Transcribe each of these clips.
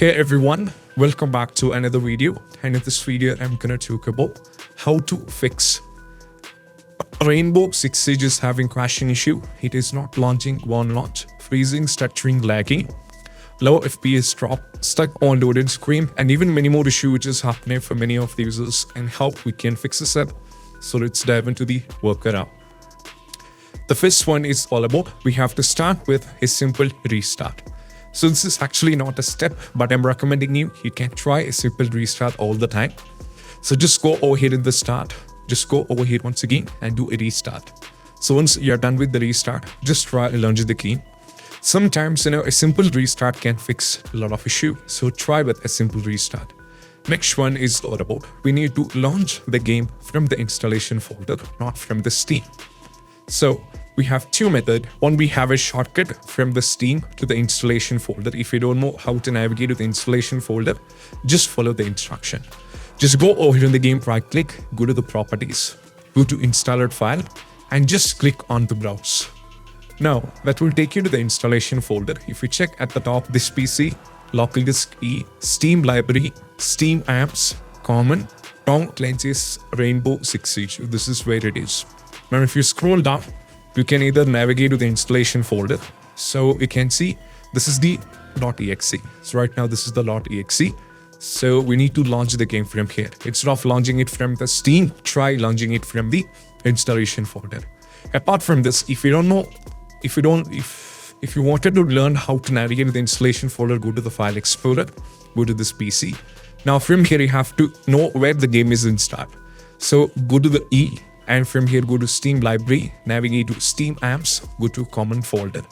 Hey everyone, welcome back to another video, and in this video I'm gonna talk about how to fix Rainbow 6 Siege is having crashing issue. It is not launching one launch, freezing, stuttering, lagging, low FPS drop, stuck on loaded screen, and even many more issue which is happening for many of the users and how we can fix this up. So let's dive into the workaround. The first one is all about we have to start with a simple restart. So this is actually not a step, but I'm recommending you can try a simple restart all the time. So just go over here in the start, just go over here once again and do a restart. So once you're done with the restart, just try to launch the game. Sometimes, a simple restart can fix a lot of issue. So try with a simple restart. Next one is all about we need to launch the game from the installation folder, not from the Steam. So we have two methods. One, we have a shortcut from the Steam to the installation folder. If you don't know how to navigate to the installation folder, just follow the instruction. Just go over here in the game, right click, go to the properties, go to installed file, and just click on the browse. Now that will take you to the installation folder. If you check at the top, this PC, local disk E, Steam library, Steam apps, common, Tom Clancy's Rainbow 6 Siege. This is where it is. Now if you scroll down, you can either navigate to the installation folder. So you can see this is the .exe. So right now this is the .exe. So we need to launch the game from here. Instead of launching it from the Steam, try launching it from the installation folder. Apart from this, if you wanted to learn how to navigate to the installation folder, go to the file explorer, go to this PC. Now from here you have to know where the game is installed. So go to the E. And from here, go to Steam library, navigate to Steam apps, go to common folder.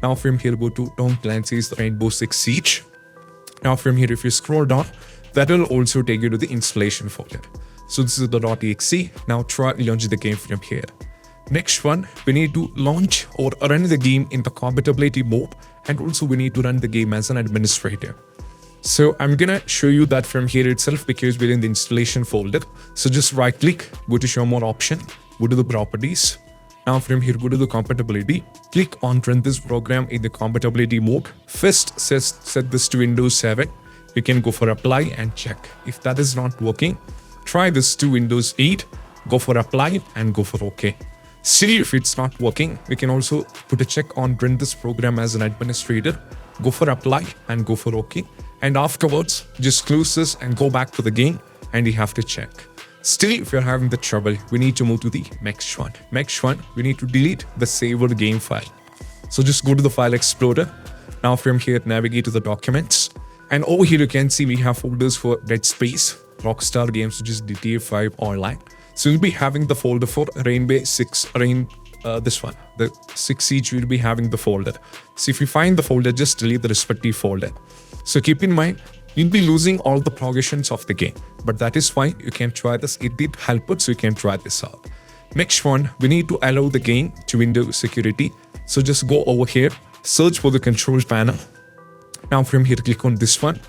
Now from here, go to Tom Clancy's Rainbow 6 Siege. Now from here, if you scroll down, that will also take you to the installation folder. So this is the .exe. Now try to launch the game from here. Next one, we need to launch or run the game in the compatibility mode. And also we need to run the game as an administrator. So I'm gonna show you that from here itself because we're in the installation folder. So just right click, go to show more option, go to the properties. Now from here, go to the compatibility, click on run this program in the compatibility mode. First set this to Windows 7. You can go for apply and check. If that is not working, try this to Windows 8, go for apply and go for OK. See if it's not working, we can also put a check on run this program as an administrator, go for apply and go for OK. And afterwards, just close this and go back to the game and you have to check. Still, if you're having the trouble, we need to move to the next one. Next one, we need to delete the saved game file. So just go to the file explorer. Now from here, navigate to the documents. And over here, you can see we have folders for Dead Space, Rockstar Games, which is GTA 5 Online. So we'll be having the folder for Rainbow 6, this one, the 6 Siege, we'll be having the folder. So if you find the folder, just delete the respective folder. So keep in mind, you'll be losing all the progressions of the game, but that is fine. You can try this. It did help it, so you can try this out. Next one, we need to allow the game to Windows security. So just go over here, search for the controls panel. Now from here, click on this one.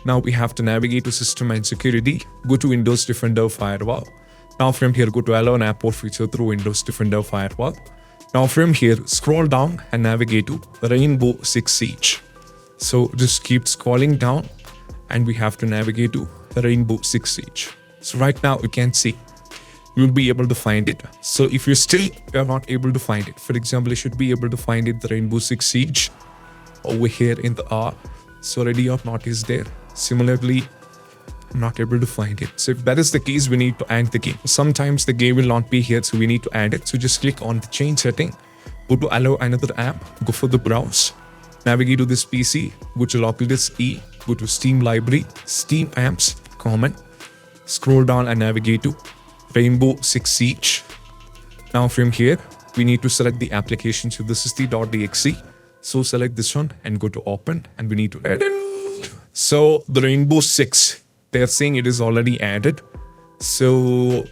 Now we have to navigate to system and security. Go to Windows Defender Firewall. Now from here, go to allow an app or feature through Windows Defender Firewall. Now from here, scroll down and navigate to Rainbow 6 Siege. So just keep scrolling down and we have to navigate to Rainbow 6 Siege. So right now you can see you'll be able to find it. So if you're not able to find it, for example, you should be able to find it, the Rainbow 6 Siege over here in the R. So ready or not is there. Similarly, I'm not able to find it. So if that is the case, we need to add the game. Sometimes the game will not be here, so we need to add it. So just click on the change setting, go to allow another app, go for the browse. Navigate to this PC, go to local disk E, go to Steam library, Steam apps, common. Scroll down and navigate to Rainbow 6 Siege. Now from here, we need to select the application. So this is the .exe. So select this one and go to open and we need to add it. So the Rainbow 6, they're saying it is already added. So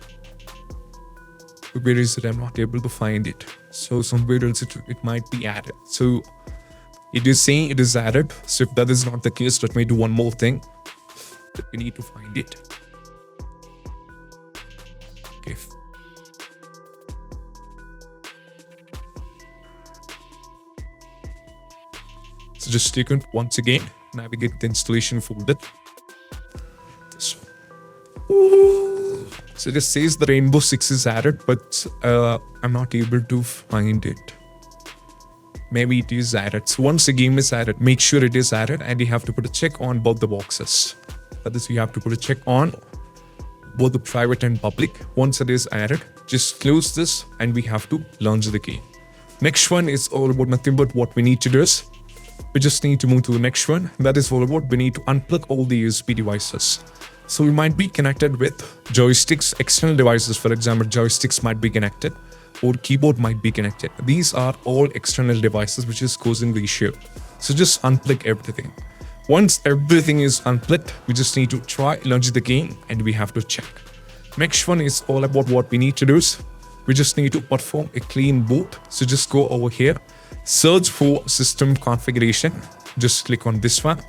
where is it? I'm not able to find it. So somewhere else it might be added. So it is saying it is added. So if that is not the case, let me do one more thing. We need to find it. Okay. So just click on once again. navigate the installation folder. So it just says the Rainbow 6 is added, but I'm not able to find it. Maybe it is added. So once the game is added, make sure it is added, and you have to put a check on both the boxes. That is, you have to put a check on both the private and public. Once it is added, just close this and we have to launch the game. Next one is all about nothing but what we need to do is we just need to move to the next one. That is all about we need to unplug all the USB devices. So we might be connected with joysticks, external devices. For example, joysticks might be connected or keyboard might be connected. These are all external devices which is causing the issue. So just unplug everything. Once everything is unplugged, we just need to try launch the game and we have to check. Next one is all about what we need to do is we just need to perform a clean boot. So just go over here, search for system configuration, just click on this one,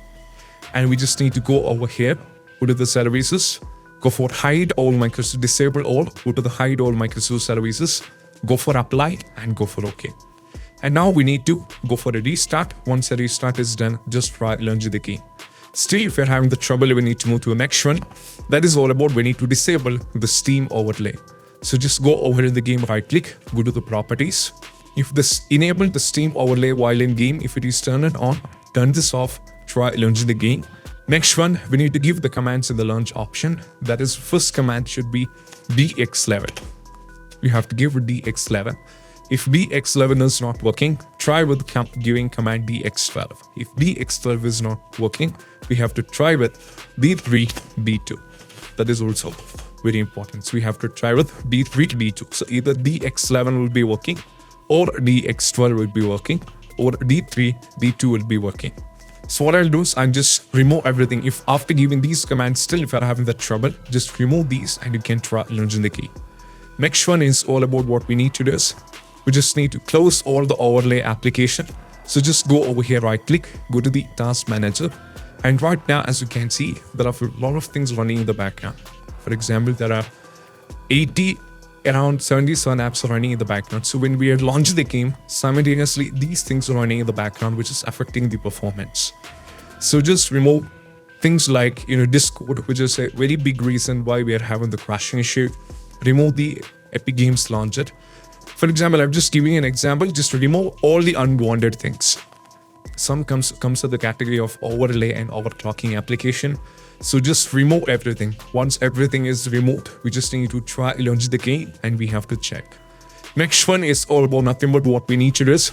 and we just need to go over here, go to the services, go for hide all Microsoft, disable all, go to the hide all Microsoft services, go for apply and go for OK. And now we need to go for a restart. Once a restart is done, just try launch the game. Still, if you're having the trouble, we need to move to the next one. That is all about we need to disable the Steam overlay. So just go over in the game, right click, go to the properties. If this enable the Steam overlay while in game, if it is turned on, turn this off, try launch the game. Next one, we need to give the commands in the launch option. That is, first command should be DX11. You have to give it DX11. If DX11 is not working, try with giving command DX12. If DX12 is not working, we have to try with D3, D2. That is also very important. So we have to try with D3, D2. So either DX11 will be working, or DX12 will be working, or D3, D2 will be working. So what I'll do is I'll just remove everything. If after giving these commands still if you're having that trouble, just remove these and you can try launching the key. Next one is all about what we need to do is we just need to close all the overlay application. So just go over here, right click, go to the task manager. And right now, as you can see, there are a lot of things running in the background. For example, there are around 77 apps are running in the background. So when we launch the game, simultaneously, these things are running in the background, which is affecting the performance. So just remove things like, Discord, which is a very big reason why we are having the crashing issue. Remove the Epic Games Launcher. For example, I'm just giving an example, just remove all the unwanted things. Some comes to the category of overlay and overclocking application. So just remove everything. Once everything is removed, we just need to try launch the game and we have to check. Next one is all about nothing but what we need to do is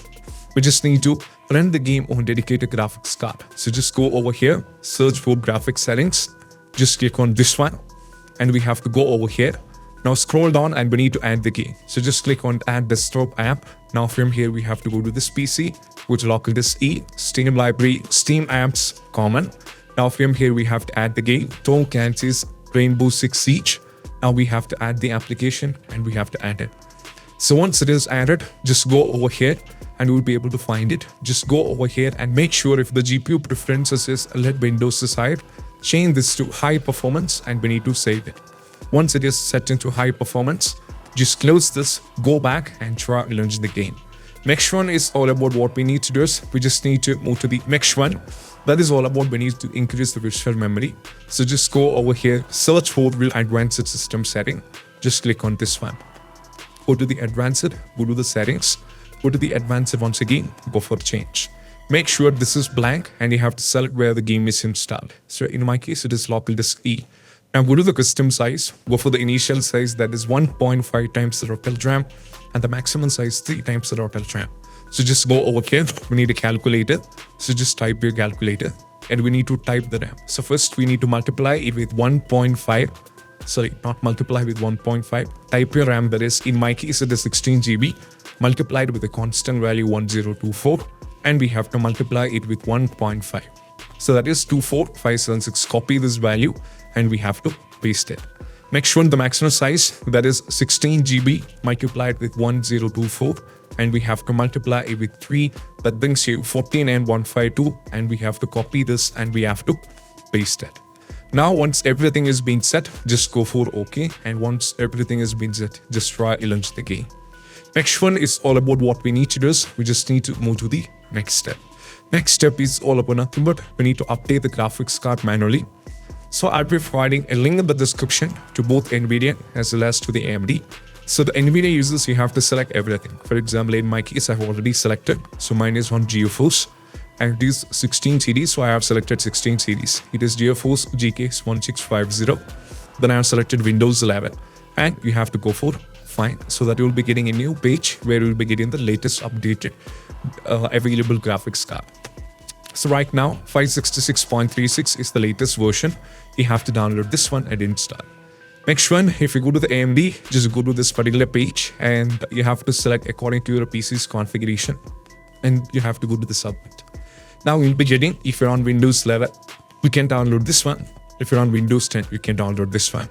we just need to run the game on dedicated graphics card. So just go over here, search for graphics settings, just click on this one and we have to go over here. Now scroll down and we need to add the game. So just click on add desktop app. Now from here we have to go to this PC, which local this E, Steam library, Steam apps, common. Now from here we have to add the game, Tom Clancy's Rainbow Six Siege. Now we have to add the application and we have to add it. So once it is added, just go over here and you'll be able to find it. Just go over here and make sure if the GPU preferences is let Windows aside, change this to high performance and we need to save it. Once it is set into high performance, just close this, go back and try launch the game. Next one is all about what we need to do is we just need to move to the next one. That is all about we need to increase the virtual memory. So just go over here, search for advanced system setting. Just click on this one. Go to the advanced, go to the settings, go to the advanced once again, go for change. Make sure this is blank and you have to select where the game is installed. So in my case, it is local disk E. Now go to the custom size, go for the initial size that is 1.5 times the total RAM and the maximum size 3 times the total RAM. So just go over here, we need a calculator. So just type your calculator and we need to type the RAM. So first we need to multiply it with 1.5. Sorry, not multiply with 1.5. Type your RAM, that is in my case it is 16 GB, multiplied with a constant value 1024 and we have to multiply it with 1.5. So that is 24576. Copy this value and we have to paste it. Next one, the maximum size, that is 16 GB multiplied with 1024 and we have to multiply it with 3. That brings you 14 and 152 and we have to copy this and we have to paste it. Now once everything is being set, just go for OK, and once everything is being set, just try launch the game. Next one is all about what we need to do is we just need to move to the next step. Next step is all about nothing but we need to update the graphics card manually. So I'll be providing a link in the description to both NVIDIA as well as to the AMD. So the NVIDIA users, you have to select everything. For example, in my case, I've already selected. So mine is on GeForce and it is 16 series. So I have selected 16 series. It is GeForce GK 1650. Then I have selected Windows 11 and you have to go for fine. So that you will be getting a new page where you will be getting the latest updated available graphics card. So right now 566.36 is the latest version. You have to download this one and install. Next one, if you go to the AMD, just go to this particular page and you have to select according to your PC's configuration and you have to go to the submit. Now you'll be getting, if you're on Windows 11, you can download this one. If you're on Windows 10, you can download this one.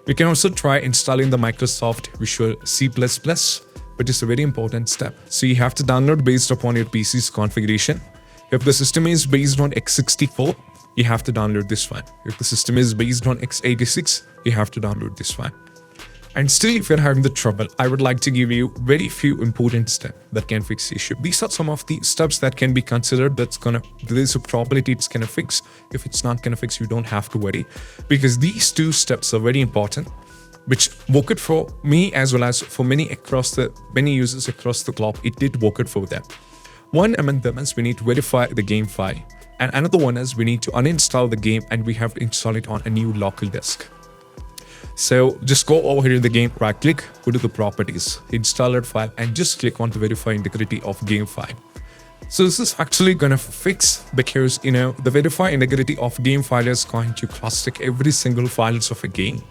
You can also try installing the Microsoft Visual C++, which is a very important step. So you have to download based upon your PC's configuration. If the system is based on x64, you have to download this one. If the system is based on x86, you have to download this one. And still, if you're having the trouble, I would like to give you very few important steps that can fix the issue. These are some of the steps that can be considered there's a probability it's gonna fix. If it's not gonna fix, you don't have to worry. Because these two steps are very important, which work it for me as well as for many users across the globe. It did work it for them. One among them is we need to verify the game file. And another one is we need to uninstall the game and we have to install it on a new local disk. So just go over here in the game, right click, go to the properties, installer file, and just click on to verify integrity of game file. So this is actually gonna fix because the verify integrity of game file is going to cross-check every single files of a game.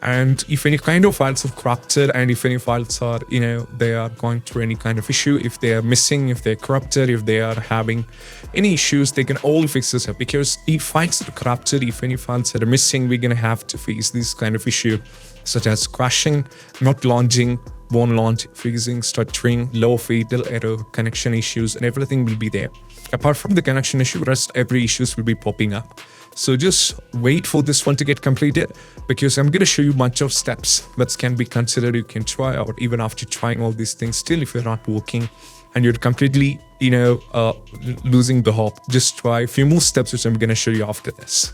And if any kind of files are corrupted and if any files are, they are going through any kind of issue, if they are missing, if they're corrupted, if they are having any issues, they can all fix this up. Because if files are corrupted, if any files are missing, we're going to have to face this kind of issue, such as crashing, not launching, won't launch, freezing, stuttering, low fatal error, connection issues, and everything will be there. Apart from the connection issue, rest every issues will be popping up. So just wait for this one to get completed because I'm going to show you a bunch of steps that can be considered you can try, or even after trying all these things, still if you're not working and you're completely, losing the hope, just try a few more steps which I'm going to show you after this.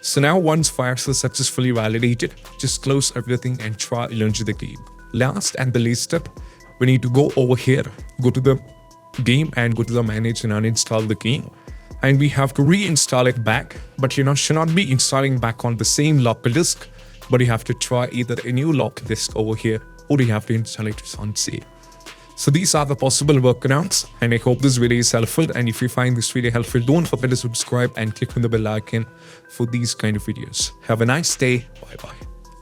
So now once files are successfully validated, just close everything and try launch the game. Last and the least step, we need to go over here, go to the game and go to the manage and uninstall the game. And we have to reinstall it back, but you should not be installing back on the same local disk, but you have to try either a new local disk over here or you have to install it on C. So these are the possible workarounds, and I hope this video is helpful. And if you find this video helpful, don't forget to subscribe and click on the bell icon for these kind of videos. Have a nice day. Bye bye.